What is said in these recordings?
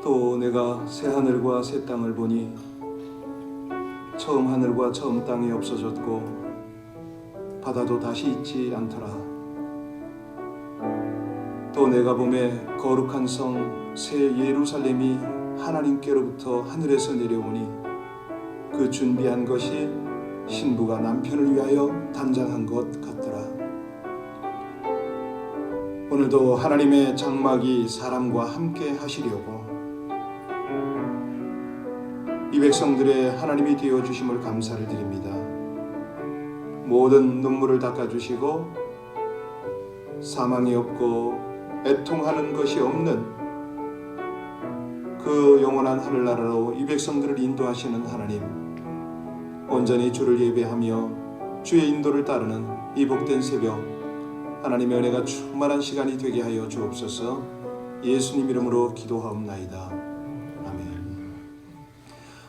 또 내가 새 하늘과 새 땅을 보니 처음 하늘과 처음 땅이 없어졌고 바다도 다시 있지 않더라. 또 내가 보매 거룩한 성 새 예루살렘이 하나님께로부터 하늘에서 내려오니 그 준비한 것이 신부가 남편을 위하여 단장한 것 같더라. 오늘도 하나님의 장막이 사람과 함께 하시려고 이 백성들의 하나님이 되어주심을 감사를 드립니다. 모든 눈물을 닦아주시고 사망이 없고 애통하는 것이 없는 그 영원한 하늘나라로 이 백성들을 인도하시는 하나님, 온전히 주를 예배하며 주의 인도를 따르는 이 복된 새벽, 하나님의 은혜가 충만한 시간이 되게 하여 주옵소서. 예수님 이름으로 기도하옵나이다. 아멘.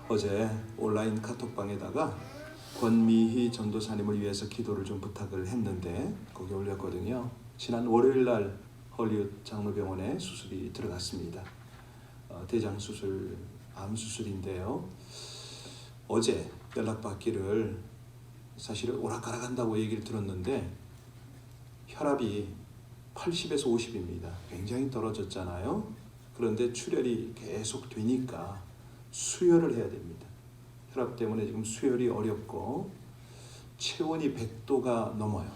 어제 온라인 카톡방에다가 권미희 전도사님을 위해서 기도를 좀 부탁을 했는데 거기 올렸거든요. 지난 월요일날 헐리우드 장로병원에 수술이 들어갔습니다. 대장 수술, 암 수술인데요. 어제 연락받기를 사실은 오락가락한다고 얘기를 들었는데 혈압이 80에서 50입니다. 굉장히 떨어졌잖아요. 그런데 출혈이 계속 되니까 수혈을 해야 됩니다. 혈압 때문에 지금 수혈이 어렵고 체온이 100도가 넘어요.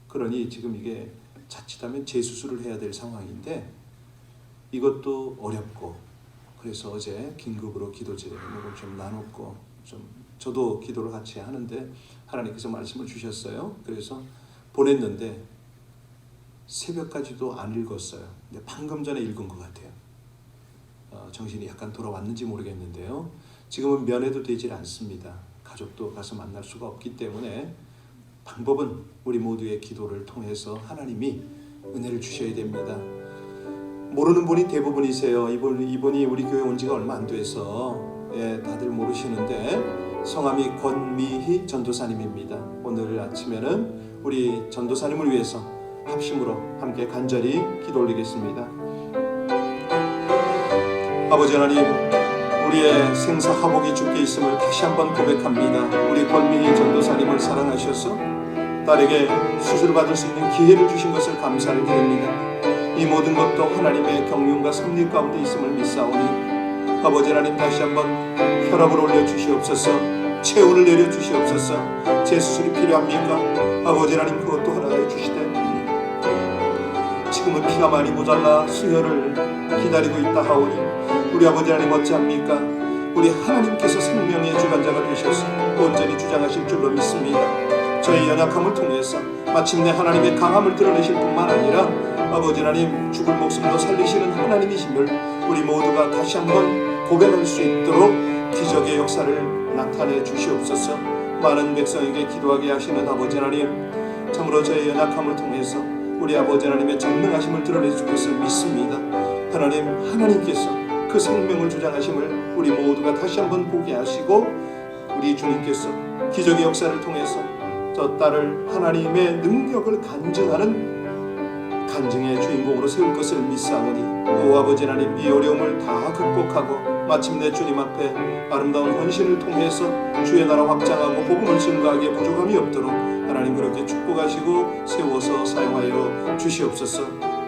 그러니 지금 이게 자칫하면 재수술을 해야 될 상황인데 이것도 어렵고, 그래서 어제 긴급으로 기도 제목을 좀 나눴고, 좀 저도 기도를 같이 하는데 하나님께서 말씀을 주셨어요. 그래서 보냈는데 새벽까지도 안 읽었어요. 근데 방금 전에 읽은 것 같아요. 정신이 약간 돌아왔는지 모르겠는데요. 지금은 면회도 되질 않습니다. 가족도 가서 만날 수가 없기 때문에 방법은 우리 모두의 기도를 통해서 하나님이 은혜를 주셔야 됩니다. 모르는 분이 대부분이세요. 이분이 우리 교회 온 지가 얼마 안 돼서 다들 모르시는데 성함이 권미희 전도사님입니다. 오늘 아침에는 우리 전도사님을 위해서 합심으로 함께 간절히 기도 올리겠습니다. 아버지 하나님, 우리의 생사화복이 주께 있음을 다시 한번 고백합니다. 우리 권미희 전도사님을 사랑하셔서 딸에게 수술을 받을 수 있는 기회를 주신 것을 감사를 드립니다. 이 모든 것도 하나님의 경륜과 섭리 가운데 있음을 믿사오니 아버지 하나님, 다시 한번 혈압을 올려주시옵소서. 체온을 내려주시옵소서. 재수술이 필요합니까? 아버지 하나님, 그것도 허락해 주시되 지금은 피가 많이 모자라 수혈을 기다리고 있다 하오니 우리 아버지 하나님 어찌합니까? 우리 하나님께서 생명의 주관자가 되셔서 온전히 주장하실 줄로 믿습니다. 저희 연약함을 통해서 마침내 하나님의 강함을 드러내실 뿐만 아니라 아버지 하나님, 죽을 목숨도 살리시는 하나님이심을 우리 모두가 다시 한번 고백할 수 있도록 기적의 역사를 나타내 주시옵소서. 많은 백성에게 기도하게 하시는 아버지 하나님, 참으로 저의 연약함을 통해서 우리 아버지 하나님의 전능하심을 드러내 줄 것을 믿습니다. 하나님, 하나님께서 그 생명을 주장하심을 우리 모두가 다시 한번 보게 하시고 우리 주님께서 기적의 역사를 통해서 저 딸을 하나님의 능력을 간증하는 간증의 주인공으로 세울 것을 믿사오니 또 아버지 하나님, 이 어려움을 다 극복하고 마침내 주님 앞에 아름다운 헌신을 통해서 주의 나라 확장하고 복음을 증거하기에 부족함이 없도록 하나님 그렇게 축복하시고 세워서 사용하여 주시옵소서.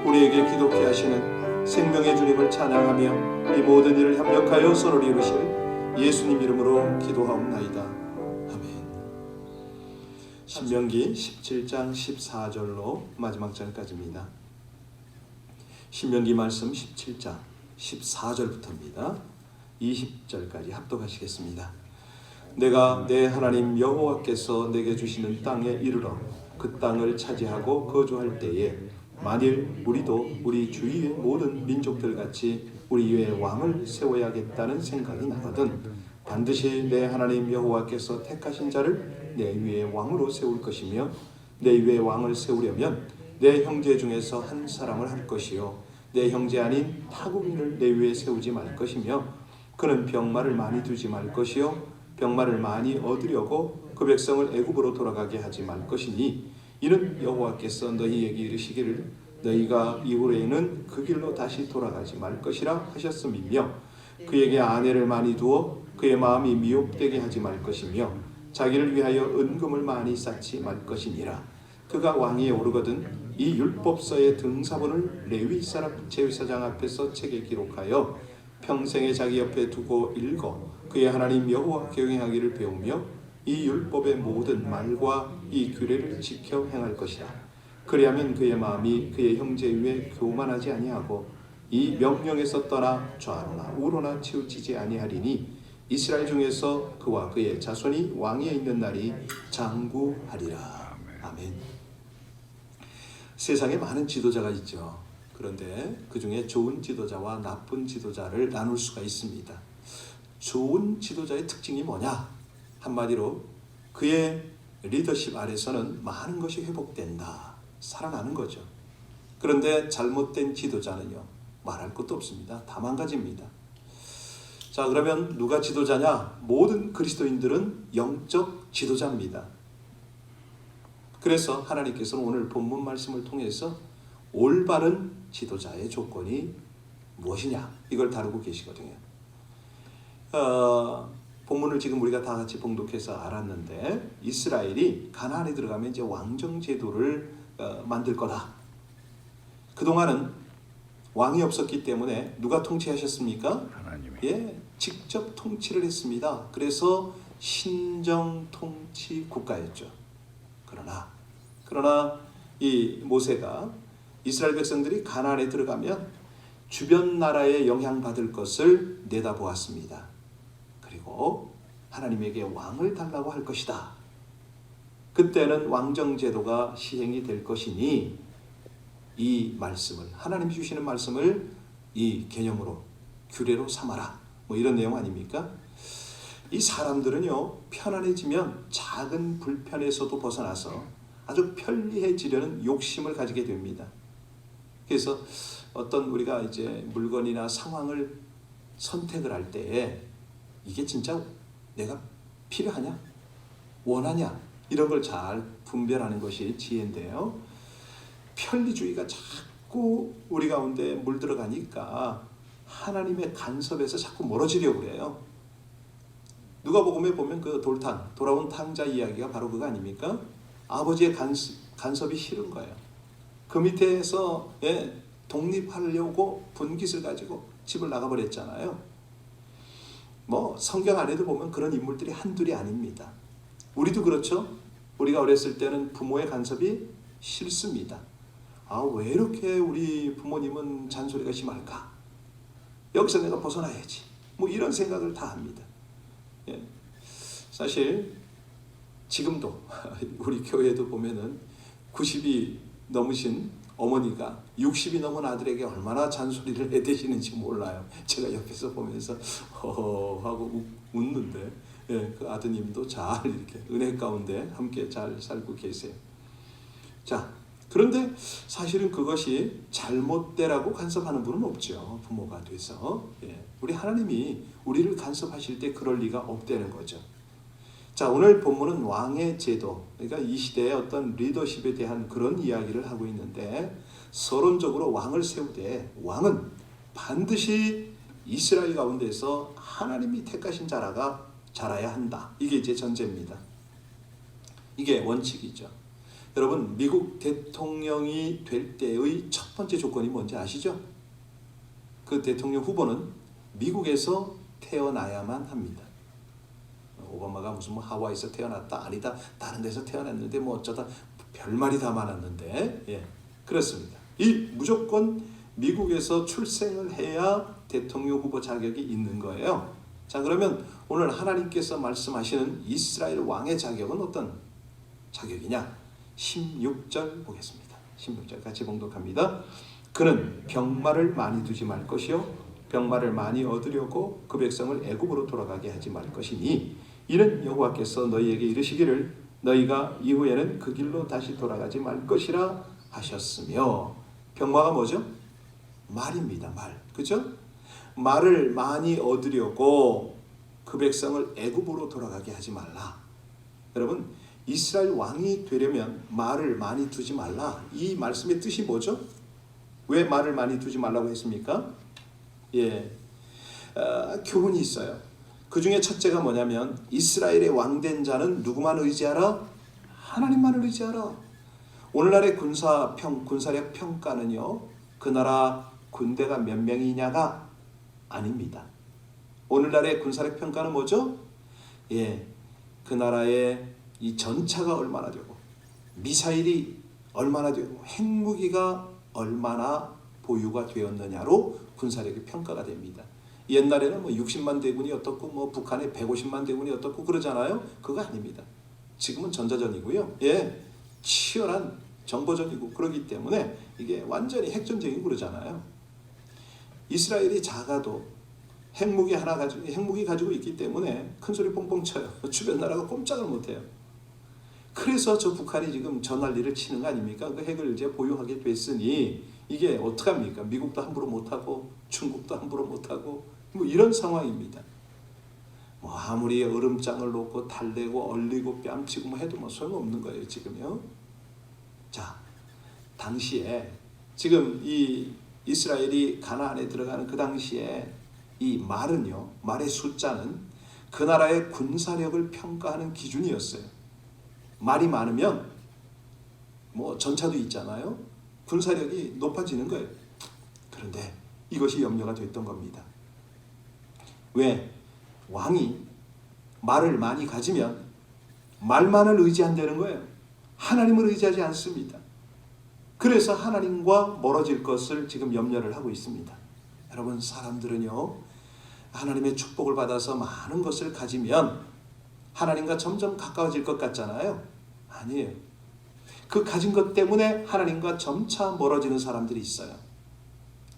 우리에게 기독케 하시는 생명의 주님을 찬양하며 이 모든 일을 협력하여 선을 이루실 예수님 이름으로 기도하옵나이다. 아멘. 신명기 17장 14절로 마지막 절까지입니다. 신명기 말씀 17장 14절부터입니다. 20절까지 합독하시겠습니다. 내가 내 하나님 여호와께서 내게 주시는 땅에 이르러 그 땅을 차지하고 거주할 때에 만일 우리도 우리 주위의 모든 민족들 같이 우리 위에 왕을 세워야겠다는 생각이 나거든 반드시 내 하나님 여호와께서 택하신 자를 내 위에 왕으로 세울 것이며 내 위에 왕을 세우려면 내 형제 중에서 한 사람을 할 것이요 내 형제 아닌 타국인을 내 위에 세우지 말 것이며 그는 병마를 많이 두지 말 것이요 병마를 많이 얻으려고 그 백성을 애굽으로 돌아가게 하지 말 것이니 이는 여호와께서 너희에게 이르시기를 너희가 이후에는 그 길로 다시 돌아가지 말 것이라 하셨음이며 그에게 아내를 많이 두어 그의 마음이 미혹되게 하지 말 것이며 자기를 위하여 은금을 많이 쌓지 말 것이니라. 그가 왕위에 오르거든 이 율법서의 등사본을 레위 사람 제사장 앞에서 책에 기록하여 평생에 자기 옆에 두고 읽어 그의 하나님 여호와 경외하기를 배우며 이 율법의 모든 말과 이 규례를 지켜 행할 것이라. 그리하면 그의 마음이 그의 형제 위에 교만하지 아니하고 이 명령에서 떠나 좌로나 우로나 치우치지 아니하리니 이스라엘 중에서 그와 그의 자손이 왕위에 있는 날이 장구하리라. 아멘. 세상에 많은 지도자가 있죠. 그런데 그 중에 좋은 지도자와 나쁜 지도자를 나눌 수가 있습니다. 좋은 지도자의 특징이 뭐냐? 한마디로 그의 리더십 아래서는 많은 것이 회복된다, 살아나는 거죠. 그런데 잘못된 지도자는요, 말할 것도 없습니다. 다 망가집니다. 자, 그러면 누가 지도자냐? 모든 그리스도인들은 영적 지도자입니다. 그래서 하나님께서는 오늘 본문 말씀을 통해서 올바른 지도자의 조건이 무엇이냐, 이걸 다루고 계시거든요. 본문을 지금 우리가 다 같이 봉독해서 알았는데 이스라엘이 가나안에 들어가면 이제 왕정 제도를 만들 거다. 그동안은 왕이 없었기 때문에 누가 통치하셨습니까? 하나님이. 예, 직접 통치를 했습니다. 그래서 신정 통치 국가였죠. 그러나 이 모세가 이스라엘 백성들이 가나안에 들어가면 주변 나라에 영향받을 것을 내다보았습니다. 그리고 하나님에게 왕을 달라고 할 것이다. 그때는 왕정 제도가 시행이 될 것이니 이 말씀을, 하나님이 주시는 말씀을 이 개념으로 규례로 삼아라, 뭐 이런 내용 아닙니까? 이 사람들은요, 편안해지면 작은 불편에서도 벗어나서 아주 편리해지려는 욕심을 가지게 됩니다. 그래서 어떤 우리가 이제 물건이나 상황을 선택을 할 때에 이게 진짜 내가 필요하냐? 원하냐? 이런 걸 잘 분별하는 것이 지혜인데요. 편리주의가 자꾸 우리 가운데 물들어가니까 하나님의 간섭에서 자꾸 멀어지려고 그래요. 누가복음에 보면 그 돌아온 탕자 이야기가 바로 그거 아닙니까? 아버지의 간섭이 싫은 거예요. 그 밑에서 독립하려고 분깃을 가지고 집을 나가버렸잖아요. 뭐 성경 안에도 보면 그런 인물들이 한둘이 아닙니다. 우리도 그렇죠. 우리가 어렸을 때는 부모의 간섭이 싫습니다. 왜 이렇게 우리 부모님은 잔소리가 심할까? 여기서 내가 벗어나야지. 뭐 이런 생각을 다 합니다. 예. 사실 지금도 우리 교회도 보면은 90이 넘으신 어머니가 60이 넘은 아들에게 얼마나 잔소리를 해대시는지 몰라요. 제가 옆에서 보면서 하고 웃는데, 예, 그 아드님도 잘 이렇게 은혜 가운데 함께 잘 살고 계세요. 자, 그런데 사실은 그것이 잘못되라고 간섭하는 분은 없죠. 부모가 돼서. 예, 우리 하나님이 우리를 간섭하실 때 그럴 리가 없다는 거죠. 자, 오늘 본문은 왕의 제도, 그러니까 이 시대의 어떤 리더십에 대한 그런 이야기를 하고 있는데, 서론적으로 왕을 세우되 왕은 반드시 이스라엘 가운데서 하나님이 택하신 자라야 한다. 이게 이제 전제입니다. 이게 원칙이죠. 여러분, 미국 대통령이 될 때의 첫 번째 조건이 뭔지 아시죠? 그 대통령 후보는 미국에서 태어나야만 합니다. 오바마가 무슨 하와이에서 태어났다, 아니다, 다른 데서 태어났는데 뭐 어쩌다 별말이 다 많았는데, 예, 그렇습니다. 이 무조건 미국에서 출생을 해야 대통령 후보 자격이 있는 거예요. 자, 그러면 오늘 하나님께서 말씀하시는 이스라엘 왕의 자격은 어떤 자격이냐? 16절 보겠습니다. 16절 같이 봉독합니다. 그는 병마를 많이 두지 말 것이요 병마를 많이 얻으려고 그 백성을 애굽으로 돌아가게 하지 말 것이니 이는 여호와께서 너희에게 이르시기를 너희가 이후에는 그 길로 다시 돌아가지 말 것이라 하셨으며, 병마가 뭐죠? 말입니다. 말. 그죠? 말을 많이 얻으려고 그 백성을 애굽으로 돌아가게 하지 말라. 여러분, 이스라엘 왕이 되려면 말을 많이 두지 말라. 이 말씀의 뜻이 뭐죠? 왜 말을 많이 두지 말라고 했습니까? 교훈이 있어요. 그 중에 첫째가 뭐냐면 이스라엘의 왕된 자는 누구만 의지하라? 하나님만을 의지하라. 오늘날의 군사력 평가는요, 그 나라 군대가 몇 명이냐가 아닙니다. 오늘날의 군사력 평가는 뭐죠? 그 나라의 이 전차가 얼마나 되고, 미사일이 얼마나 되고, 핵무기가 얼마나 보유가 되었느냐로 군사력이 평가가 됩니다. 옛날에는 60만 대군이 어떻고 북한의 150만 대군이 어떻고 그러잖아요. 그거 아닙니다. 지금은 전자전이고요. 치열한 정보전이고 그러기 때문에 이게 완전히 핵전쟁이고 그러잖아요. 이스라엘이 작아도 핵무기 가지고 있기 때문에 큰 소리 뻥뻥 쳐요. 주변 나라가 꼼짝을 못해요. 그래서 저 북한이 지금 저 난리를 치는 거 아닙니까? 그 핵을 이제 보유하게 됐으니 이게 어떡합니까? 미국도 함부로 못하고 중국도 함부로 못하고 이런 상황입니다. 아무리 얼음장을 놓고 달래고 얼리고 뺨치고 해도 소용없는 거예요, 지금요. 자, 당시에 지금 이 이스라엘이 가나안에 들어가는 그 당시에 이 말의 숫자는 그 나라의 군사력을 평가하는 기준이었어요. 말이 많으면 전차도 있잖아요. 군사력이 높아지는 거예요. 그런데 이것이 염려가 됐던 겁니다. 왜? 왕이 말을 많이 가지면 말만을 의지한다는 거예요. 하나님을 의지하지 않습니다. 그래서 하나님과 멀어질 것을 지금 염려를 하고 있습니다. 여러분, 사람들은요, 하나님의 축복을 받아서 많은 것을 가지면 하나님과 점점 가까워질 것 같잖아요. 아니에요. 그 가진 것 때문에 하나님과 점차 멀어지는 사람들이 있어요.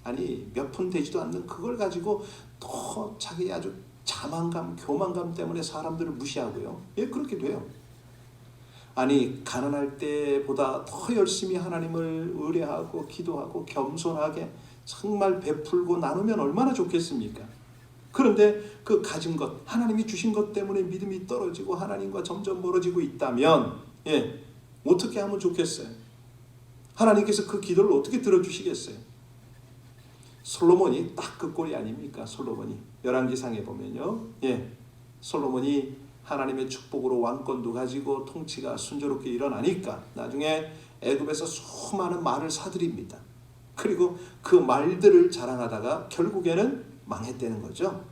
아니, 몇 푼 되지도 않는 그걸 가지고 또 자기 아주 자만감, 교만감 때문에 사람들을 무시하고요. 그렇게 돼요. 아니, 가난할 때보다 더 열심히 하나님을 의뢰하고 기도하고 겸손하게 정말 베풀고 나누면 얼마나 좋겠습니까? 그런데 그 가진 것, 하나님이 주신 것 때문에 믿음이 떨어지고 하나님과 점점 멀어지고 있다면 어떻게 하면 좋겠어요? 하나님께서 그 기도를 어떻게 들어주시겠어요? 솔로몬이 딱 그 꼴이 아닙니까? 솔로몬이 열왕기상에 보면요, 솔로몬이 하나님의 축복으로 왕권도 가지고 통치가 순조롭게 일어나니까 나중에 애굽에서 수많은 말을 사들입니다. 그리고 그 말들을 자랑하다가 결국에는 망했다는 거죠.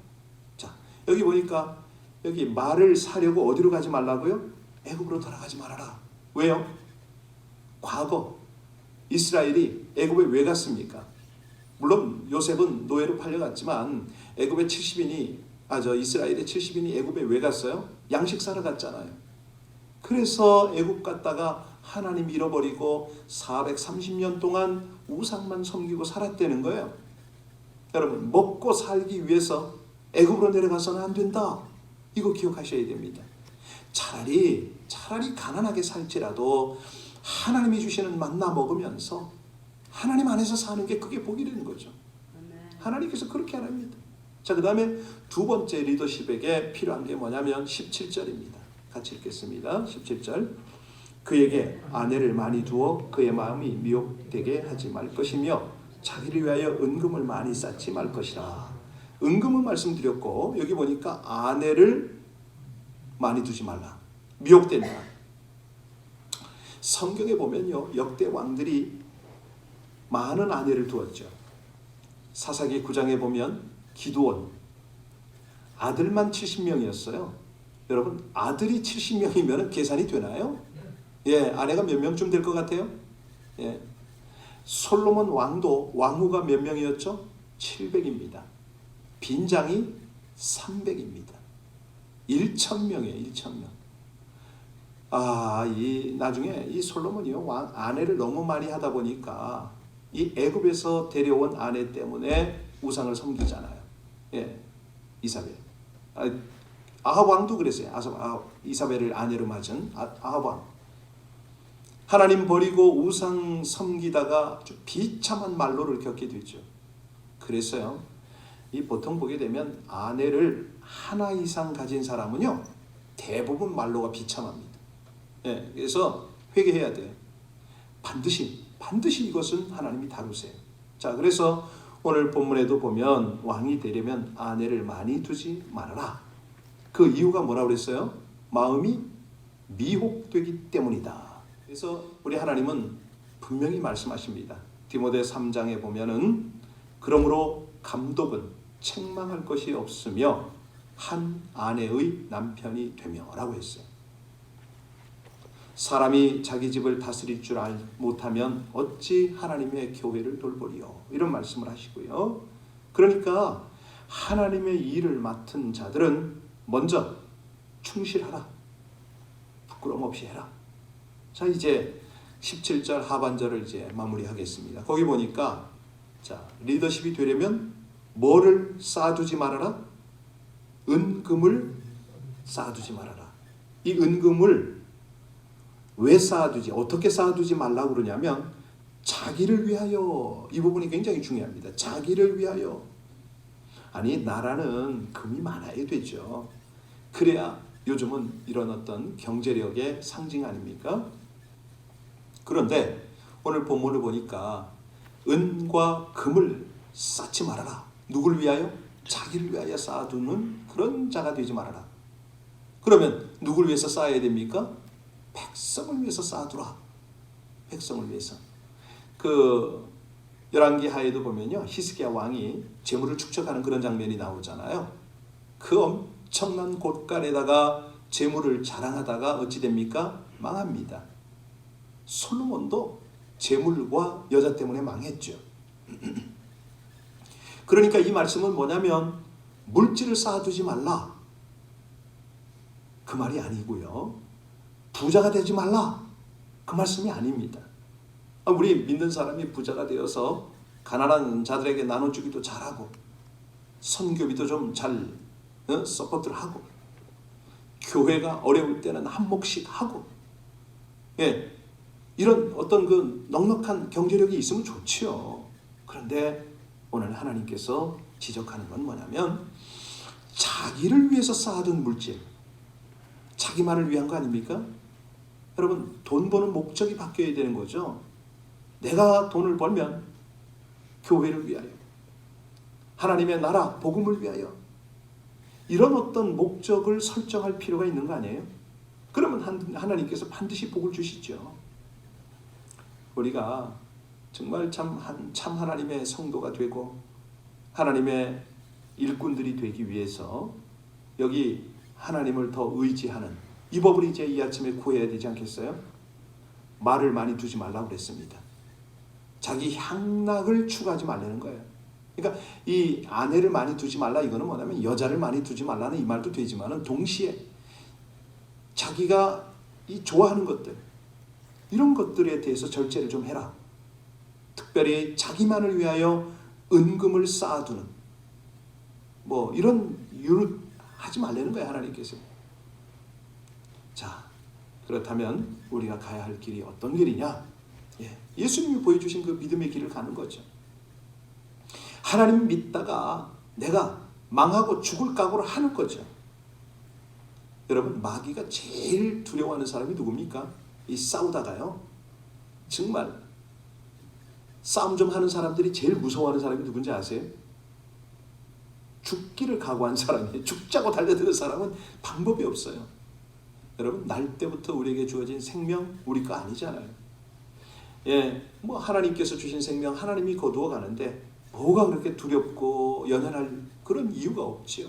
자, 여기 보니까 여기 말을 사려고 어디로 가지 말라고요? 애굽으로 돌아가지 말아라. 왜요? 과거 이스라엘이 애굽에 왜 갔습니까? 물론 요셉은 노예로 팔려갔지만 애굽의 70인이 이스라엘의 70인이 애굽에 왜 갔어요? 양식 사러 갔잖아요. 그래서 애굽 갔다가 하나님 잃어버리고 430년 동안 우상만 섬기고 살았다는 거예요. 여러분, 먹고 살기 위해서 애굽으로 내려가서는 안 된다. 이거 기억하셔야 됩니다. 차라리 가난하게 살지라도 하나님이 주시는 만나 먹으면서 하나님 안에서 사는 게 그게 복이 되는 거죠. 하나님께서 그렇게 하랍니다. 자, 그 다음에 두 번째 리더십에게 필요한 게 뭐냐면 17절입니다. 같이 읽겠습니다. 17절. 그에게 아내를 많이 두어 그의 마음이 미혹되게 하지 말 것이며 자기를 위하여 은금을 많이 쌓지 말 것이라. 은금은 말씀드렸고 여기 보니까 아내를 많이 두지 말라. 미혹된다. 성경에 보면요, 역대 왕들이 많은 아내를 두었죠. 사사기 9장에 보면 기드온 아들만 70명이었어요. 여러분, 아들이 70명이면 계산이 되나요? 아내가 몇 명쯤 될 것 같아요? 솔로몬 왕도 왕후가 몇 명이었죠? 700입니다. 빈장이 300입니다. 1000명이에요. 1000명. 나중에 이 솔로몬이요, 아내를 너무 많이 하다 보니까 이 애굽에서 데려온 아내 때문에 우상을 섬기잖아요. 이사벨. 아합 왕도 그랬어요. 이사벨을 아내로 맞은 아합 왕. 하나님 버리고 우상 섬기다가 아주 비참한 말로를 겪게 되죠. 그래서요, 이 보통 보게 되면 아내를 하나 이상 가진 사람은요, 대부분 말로가 비참합니다. 그래서 회개해야 돼요. 반드시 이것은 하나님이 다루세요. 자, 그래서 오늘 본문에도 보면 왕이 되려면 아내를 많이 두지 말아라. 그 이유가 뭐라고 그랬어요? 마음이 미혹되기 때문이다. 그래서 우리 하나님은 분명히 말씀하십니다. 디모데 3장에 보면은 그러므로 감독은 책망할 것이 없으며 한 아내의 남편이 되며 라고 했어요. 사람이 자기 집을 다스릴 줄 못하면 어찌 하나님의 교회를 돌보리요. 이런 말씀을 하시고요. 그러니까 하나님의 일을 맡은 자들은 먼저 충실하라. 부끄럼 없이 해라. 자, 이제 17절 하반절을 이제 마무리하겠습니다. 거기 보니까 자, 리더십이 되려면 뭐를 쌓아두지 말아라? 은금을 쌓아두지 말아라. 이 은금을 왜 쌓아두지? 어떻게 쌓아두지 말라고 그러냐면 자기를 위하여. 이 부분이 굉장히 중요합니다. 자기를 위하여. 아니, 나라는 금이 많아야 되죠. 그래야 요즘은 이런 어떤 경제력의 상징 아닙니까? 그런데 오늘 본문을 보니까 은과 금을 쌓지 말아라. 누굴 위하여? 자기를 위하여 쌓아두는 그런 자가 되지 말아라. 그러면 누굴 위해서 쌓아야 됩니까? 백성을 위해서 쌓아두라. 백성을 위해서. 그 열왕기 하에도 보면요, 히스기야 왕이 재물을 축적하는 그런 장면이 나오잖아요. 그 엄청난 곳간에다가 재물을 자랑하다가 어찌 됩니까? 망합니다. 솔로몬도 재물과 여자 때문에 망했죠. 그러니까 이 말씀은 뭐냐면 물질을 쌓아두지 말라. 그 말이 아니고요. 부자가 되지 말라. 그 말씀이 아닙니다. 우리 믿는 사람이 부자가 되어서 가난한 자들에게 나눠주기도 잘하고 선교비도 좀 잘 서포트를 하고 교회가 어려울 때는 한 몫씩 하고 이런 어떤 그 넉넉한 경제력이 있으면 좋지요. 그런데 오늘 하나님께서 지적하는 건 뭐냐면 자기를 위해서 쌓아둔 물질, 자기만을 위한 거 아닙니까? 여러분, 돈 버는 목적이 바뀌어야 되는 거죠. 내가 돈을 벌면 교회를 위하여, 하나님의 나라, 복음을 위하여, 이런 어떤 목적을 설정할 필요가 있는 거 아니에요? 그러면 하나님께서 반드시 복을 주시죠. 우리가 정말 참 하나님의 성도가 되고 하나님의 일꾼들이 되기 위해서 여기 하나님을 더 의지하는 이 법을 이제 이 아침에 구해야 되지 않겠어요? 말을 많이 두지 말라고 그랬습니다. 자기 향락을 추구하지 말라는 거예요. 그러니까 이 아내를 많이 두지 말라, 이거는 뭐냐면 여자를 많이 두지 말라는 이 말도 되지만은 동시에 자기가 이 좋아하는 것들, 이런 것들에 대해서 절제를 좀 해라. 특별히 자기만을 위하여 은금을 쌓아두는 뭐 이런 이유를 하지 말라는 거예요, 하나님께서. 자, 그렇다면 우리가 가야 할 길이 어떤 길이냐? 예수님이 보여주신 그 믿음의 길을 가는 거죠. 하나님 믿다가 내가 망하고 죽을 각오를 하는 거죠. 여러분, 마귀가 제일 두려워하는 사람이 누굽니까? 이 싸우다가요, 정말 싸움 좀 하는 사람들이 제일 무서워하는 사람이 누군지 아세요? 죽기를 각오한 사람이에요. 죽자고 달려드는 사람은 방법이 없어요. 여러분, 날 때부터 우리에게 주어진 생명 우리 거 아니잖아요. 뭐 하나님께서 주신 생명 하나님이 거두어 가는데 뭐가 그렇게 두렵고 연연할 그런 이유가 없지요.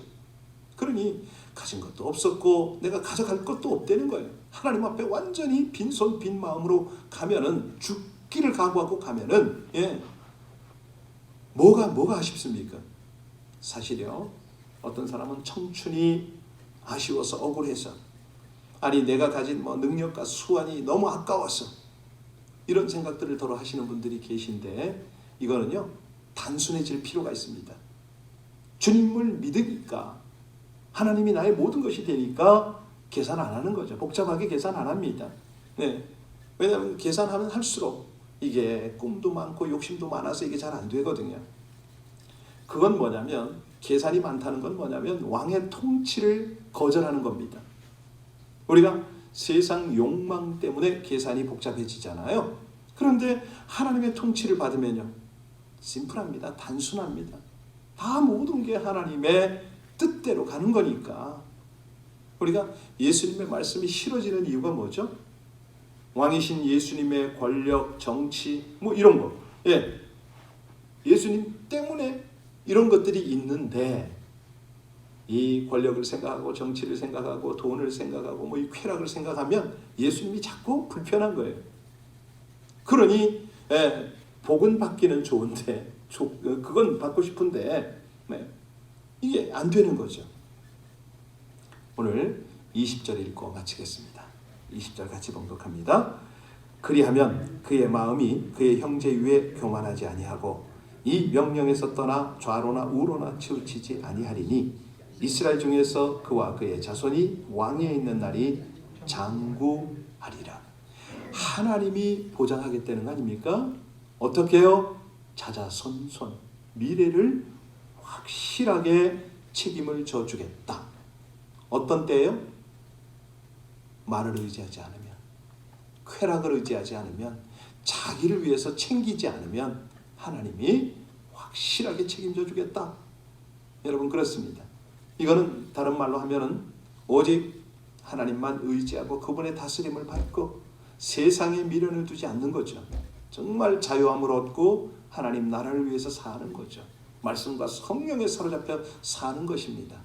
그러니 가진 것도 없었고 내가 가져갈 것도 없다는 거예요. 하나님 앞에 완전히 빈손 빈 마음으로 가면은, 죽기를 각오하고 가면은 뭐가 아쉽습니까? 사실요, 어떤 사람은 청춘이 아쉬워서 억울해서, 아니 내가 가진 뭐 능력과 수완이 너무 아까워서 이런 생각들을 더러 하시는 분들이 계신데, 이거는요 단순해질 필요가 있습니다. 주님을 믿으니까, 하나님이 나의 모든 것이 되니까 계산 안 하는 거죠. 복잡하게 계산 안 합니다. 왜냐하면 계산하면 할수록 이게 꿈도 많고 욕심도 많아서 이게 잘 안 되거든요. 그건 뭐냐면, 계산이 많다는 건 뭐냐면 왕의 통치를 거절하는 겁니다. 우리가 세상 욕망 때문에 계산이 복잡해지잖아요. 그런데 하나님의 통치를 받으면요, 심플합니다. 단순합니다. 다 모든 게 하나님의 뜻대로 가는 거니까. 우리가 예수님의 말씀이 싫어지는 이유가 뭐죠? 왕이신 예수님의 권력, 정치 뭐 이런 거. 예수님 때문에 이런 것들이 있는데 이 권력을 생각하고 정치를 생각하고 돈을 생각하고 뭐 이 쾌락을 생각하면 예수님이 자꾸 불편한 거예요. 그러니 복은 받기는 좋은데 그건 받고 싶은데 이게 안 되는 거죠. 오늘 20절 읽고 마치겠습니다. 20절 같이 봉독합니다. 그리하면 그의 마음이 그의 형제 위에 교만하지 아니하고 이 명령에서 떠나 좌로나 우로나 치우치지 아니하리니 이스라엘 중에서 그와 그의 자손이 왕위에 있는 날이 장구하리라. 하나님이 보장하겠다는 거 아닙니까? 어떻게요? 자자손손 미래를 확실하게 책임을 져주겠다. 어떤 때예요? 말을 의지하지 않으면, 쾌락을 의지하지 않으면, 자기를 위해서 챙기지 않으면 하나님이 확실하게 책임져 주겠다. 여러분 그렇습니다. 이거는 다른 말로 하면은 오직 하나님만 의지하고 그분의 다스림을 받고 세상에 미련을 두지 않는 거죠. 정말 자유함을 얻고 하나님 나라를 위해서 사는 거죠. 말씀과 성령에 사로잡혀 사는 것입니다.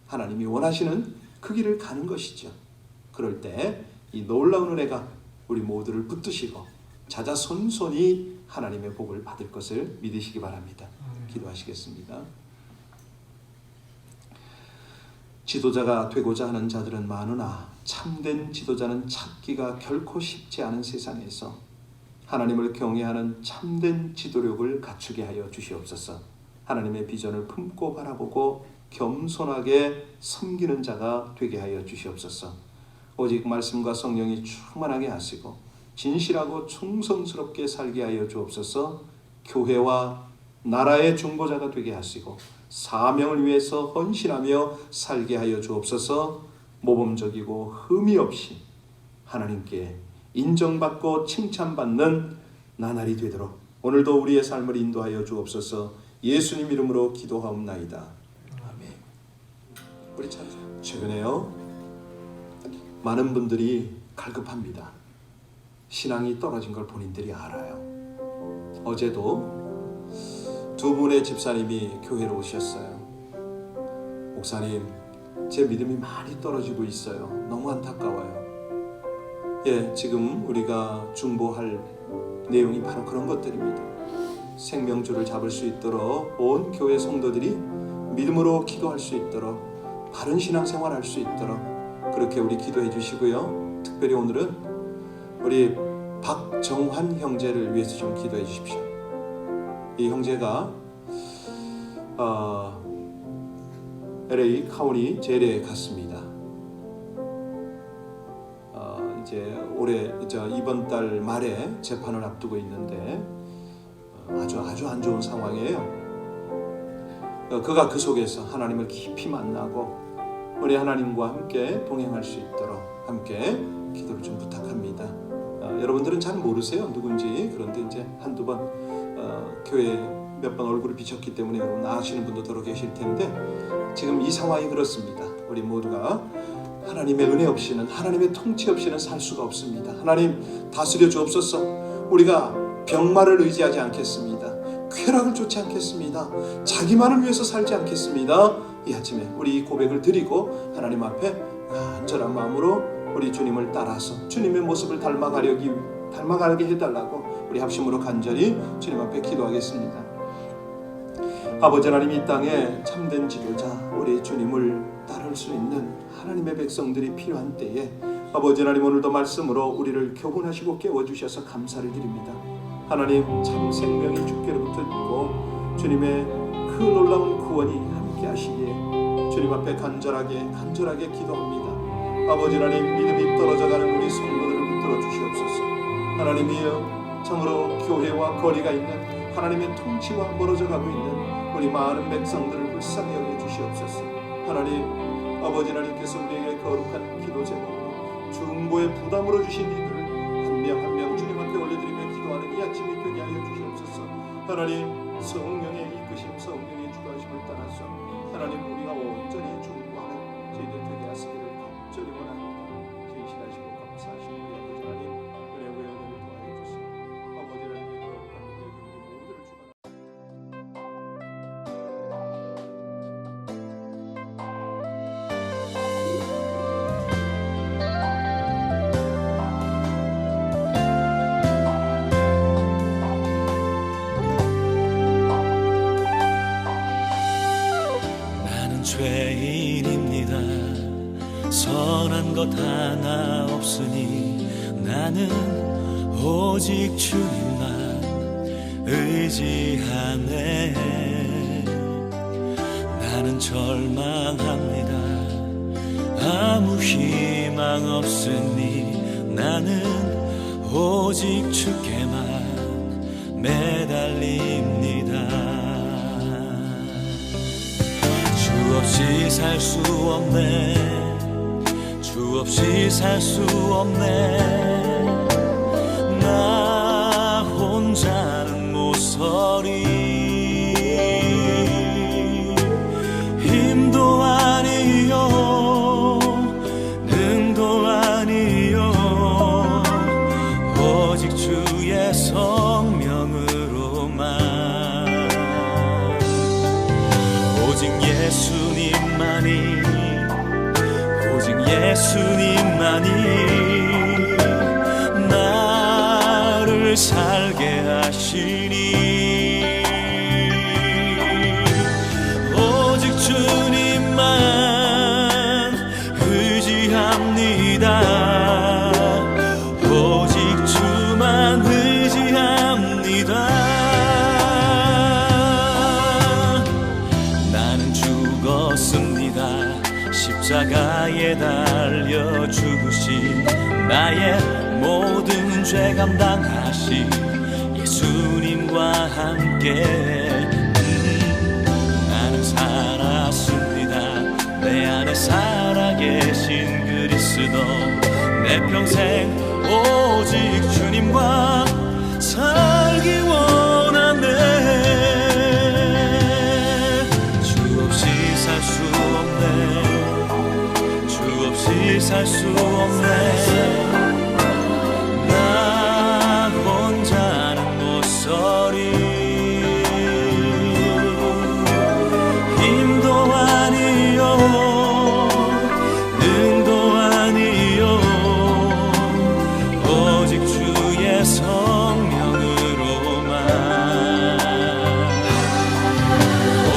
하나님이 원하시는 그 길을 가는 것이죠. 그럴 때 이 놀라운 은혜가 우리 모두를 붙드시고 자자손손이 하나님의 복을 받을 것을 믿으시기 바랍니다. 기도하시겠습니다. 지도자가 되고자 하는 자들은 많으나 참된 지도자는 찾기가 결코 쉽지 않은 세상에서 하나님을 경외하는 참된 지도력을 갖추게 하여 주시옵소서. 하나님의 비전을 품고 바라보고 겸손하게 섬기는 자가 되게 하여 주시옵소서. 오직 말씀과 성령이 충만하게 하시고 진실하고 충성스럽게 살게 하여 주옵소서. 교회와 나라의 중보자가 되게 하시고 사명을 위해서 헌신하며 살게 하여 주옵소서. 모범적이고 흠이 없이 하나님께 인정받고 칭찬받는 나날이 되도록 오늘도 우리의 삶을 인도하여 주옵소서. 예수님 이름으로 기도하옵나이다. 아멘. 우리 찬송. 최근에요 많은 분들이 갈급합니다. 신앙이 떨어진 걸 본인들이 알아요. 어제도 두 분의 집사님이 교회로 오셨어요. 목사님, 제 믿음이 많이 떨어지고 있어요. 너무 안타까워요. 지금 우리가 중보할 내용이 바로 그런 것들입니다. 생명줄을 잡을 수 있도록 온 교회 성도들이 믿음으로 기도할 수 있도록 바른 신앙생활 할 수 있도록 그렇게 우리 기도해 주시고요. 특별히 오늘은 우리 박정환 형제를 위해서 좀 기도해 주십시오. 이 형제가 LA 카운티 제일에 갔습니다. 이제 올해 이번 달 말에 재판을 앞두고 있는데 아주 안 좋은 상황이에요. 그가 그 속에서 하나님을 깊이 만나고 우리 하나님과 함께 동행할 수 있도록 함께 기도를 좀 부탁합니다. 여러분들은 잘 모르세요 누군지. 그런데 이제 한두 번 교회에 몇 번 얼굴을 비쳤기 때문에 여러분 아시는 분도 더러 계실 텐데 지금 이 상황이 그렇습니다. 우리 모두가 하나님의 은혜 없이는 하나님의 통치 없이는 살 수가 없습니다. 하나님 다스려 주옵소서. 우리가 병마를 의지하지 않겠습니다. 쾌락을 쫓지 않겠습니다. 자기만을 위해서 살지 않겠습니다. 이 아침에 우리 고백을 드리고 하나님 앞에 간절한 마음으로 우리 주님을 따라서 주님의 모습을 닮아가게 해달라고 우리 합심으로 간절히 주님 앞에 기도하겠습니다. 아버지 하나님, 이 땅에 참된 지도자 우리 주님을 따를 수 있는 하나님의 백성들이 필요한 때에 아버지 하나님 오늘도 말씀으로 우리를 교훈하시고 깨워주셔서 감사를 드립니다. 하나님 참 생명이 주께로부터 있고 주님의 그 놀라운 구원이 함께 하시기에 주님 앞에 간절하게 기도합니다. 아버지 하나님 믿음이 떨어져가는 우리 성도들을 붙들어 주시옵소서. 하나님이여 참으로 교회와 거리가 있는 하나님의 통치와 멀어져 가고 있는 우리 많은 백성들을 불쌍히 여겨 주시옵소서. 하나님 아버지 하나님께서 우리에게 거룩한 기도 제목으로 중보의 부담으로 주신 이들을 한 명 한 명 주님 앞에 올려드리며 기도하는 이 아침이 되게 하여 주시옵소서. 하나님 성령의 이끄심, 성령의 주관심을 따라서 하나님 우리가 온전히 중보하는 저희들 되게 하시기를 간절히 원합니다. 진실하시고 감사하시고 우리 아버지 하나님 은혜와 은혜를 더하여 주시고 아버지 하나님의 거룩한 은혜를 우리 모두를 주관하옵소서. 죄인입니다. 선한 것 하나 없으니 나는 오직 주님만 의지하네. 나는 절망합니다. 아무 희망 없으니 나는 오직 주께만 매달립니다. 주 없이 살 수 없네. 주 없이 살 수 없네. 나 혼자는 모서리. 힘도 아니요 능도 아니요 오직 주의 성령으로만. 오직 예수님만이, 오직 예수님만이 나를 살게 하시니. 오직 주님만 의지합니다. 오직 주만 의지합니다. 십자가에 달려 죽으신 나의 모든 죄 감당하신 예수님과 함께 나는 살았습니다. 내 안에 살아계신 그리스도. 내 평생 오직 주님과 살기 원하네. 주 없이 살 수 없네. 살 수 없네. 나 혼자는 모서리. 힘도 아니요 능도 아니요 오직 주의 성령으로만.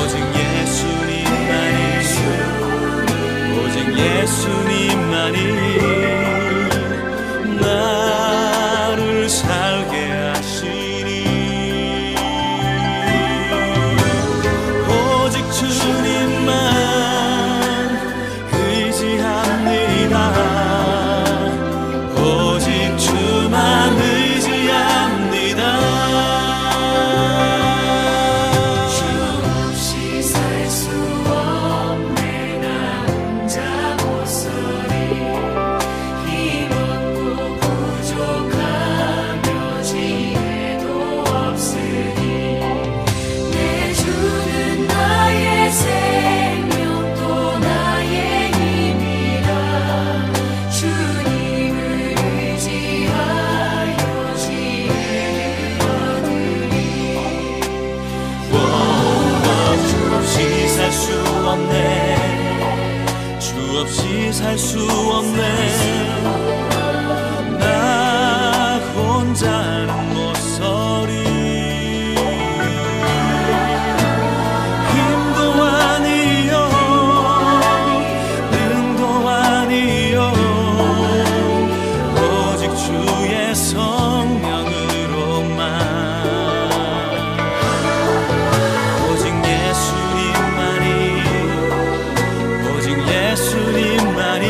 오직 예수님만이, 오직 예수님만이 나를 살게 하시니. 오직 주님만 의지합니다. 오직 주만 의지합니다. 주 없이 살 수 없네. 나 혼자 모서리. 힘없고 부족하며 지혜도 없으니 내 주는 나의 생명 또 나의 힘이라. 주님을 의지하여 지혜를 얻으리. 주 없이 살 수 없네. 주 없이 살 수 없네. 나 혼자는 모서리. 힘도 아니요 능도 아니요 오직 주의 성령으로만. 오직 예수님만이, 오직 예수님만이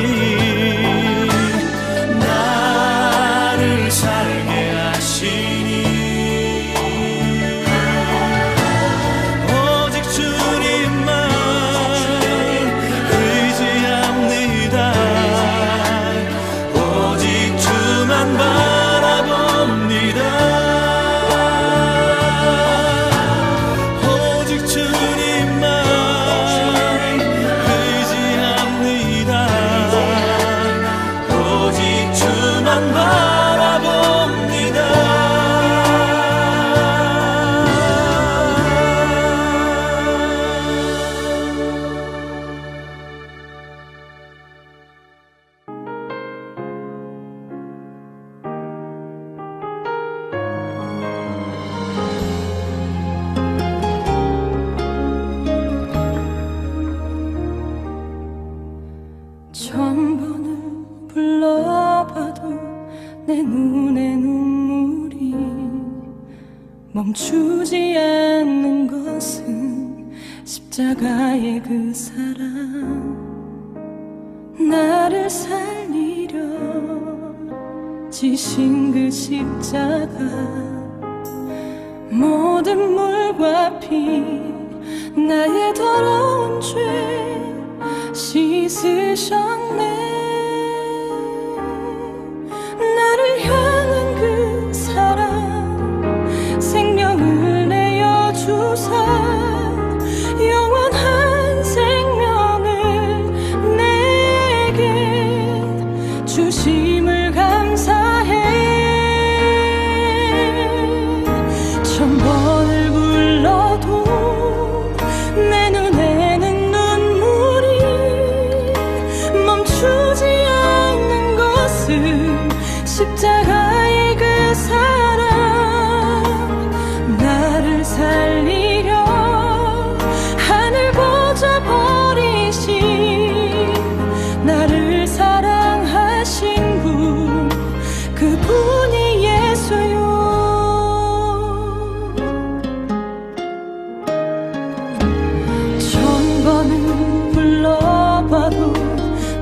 멈추지 않는 것은 십자가의 그 사랑, 나를 살리려 지신 그 십자가, 모든 물과 피 나의 더러운 죄 씻으셨네. 나를 향한 그 사랑, 생명을 내어주사 영원한 생명을 내게 주심을 감사해. 천 번을 불러도 내 눈에는 눈물이 멈추지 않는 것은 십자가의 그 사랑, 나를 살리려 하늘 보좌 버리신, 나를 사랑하신 분, 그분이 예수요. 천 번을 불러봐도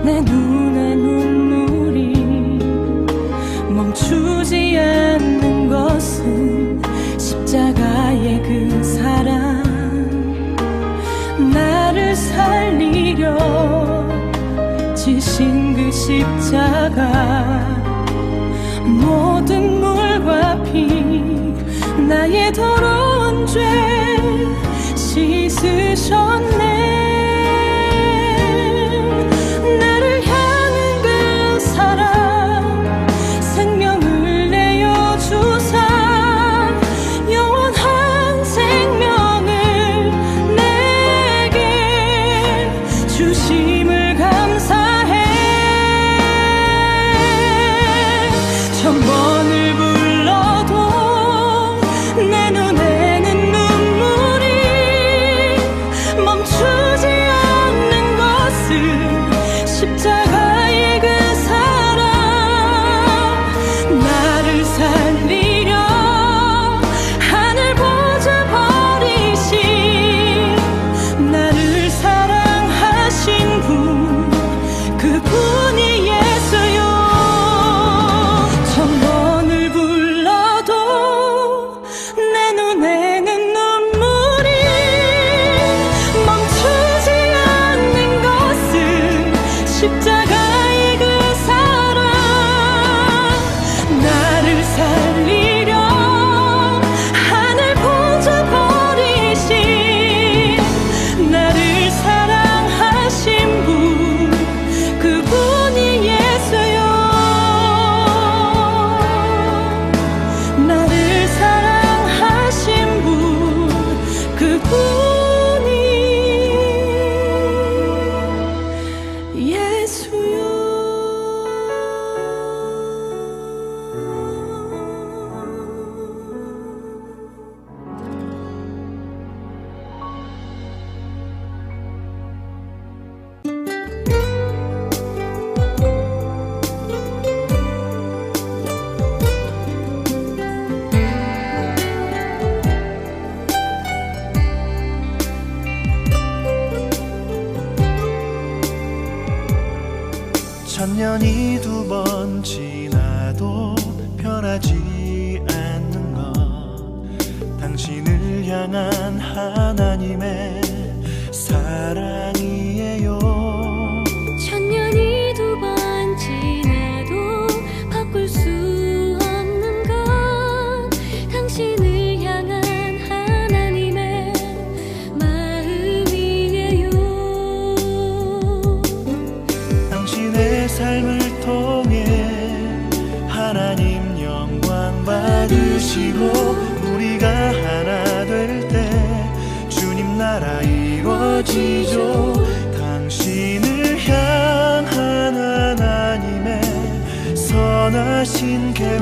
내 눈에 눈물이 멈추지 않는 것은 십자가의 그 사랑, 나를 살리려 지신 그 십자가, 모든 물과 피 나의 더러운 죄 씻으셨네. 나를 향한 그 사랑, 생명을 내어주사 영원한 생명을 내게 주심을 감사해. 천 번을 불러도 내 눈에는 눈물이 멈추지 않는 것은 십자가의 그 사랑, 나를 살리려 하늘 보좌 버리신, 나를 사랑하신 분, 그분이 예수요. 천 번을 불러도 내 눈에는 눈물이 멈추지 않는 것은 십자가의 그 사랑, 나를 살리려 하늘 보좌 버리신, 나를 사랑하신 분, 그분이 예수요. 나를 사랑하신 분, 그분이 예수요. 천년이 두 번 지나도 변하지 않는 것, 당신을 향한 하나님의 사랑이에요. 천년이 두 번 지나도 바꿀 수 없는 건 당신을 향한 하나님의 마음이에요. 당신의 삶을 통해 하나님 영광 받으시고, 우리가 하나 될 때 주님 나라 이루어지죠. 당신을 향한 하나님의 선하신 계획,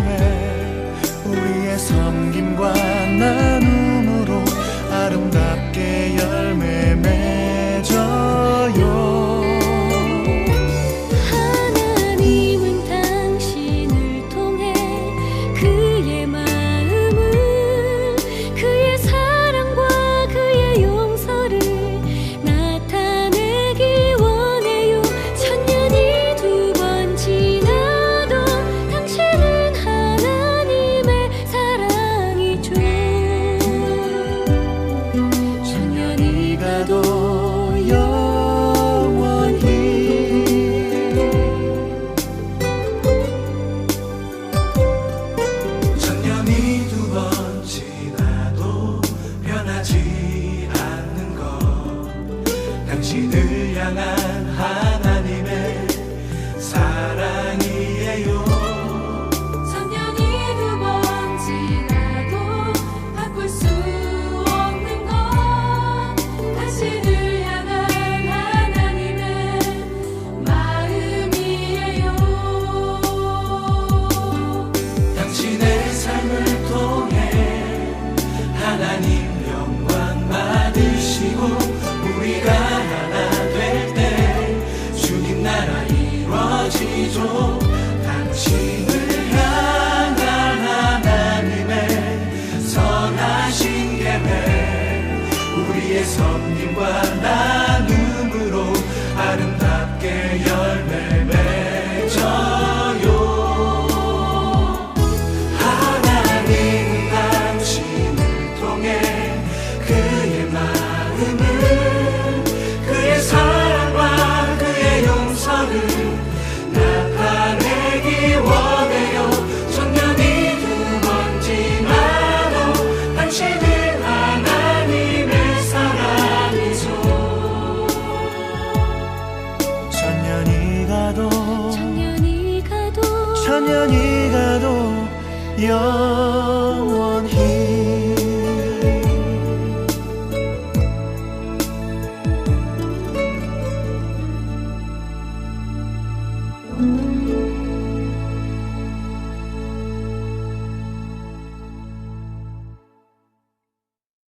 우리의 섬김과 나눔으로 아름답게 열매 맺어요. 하나님은 당신을 통해 그의 마음을, 그 당신을 향한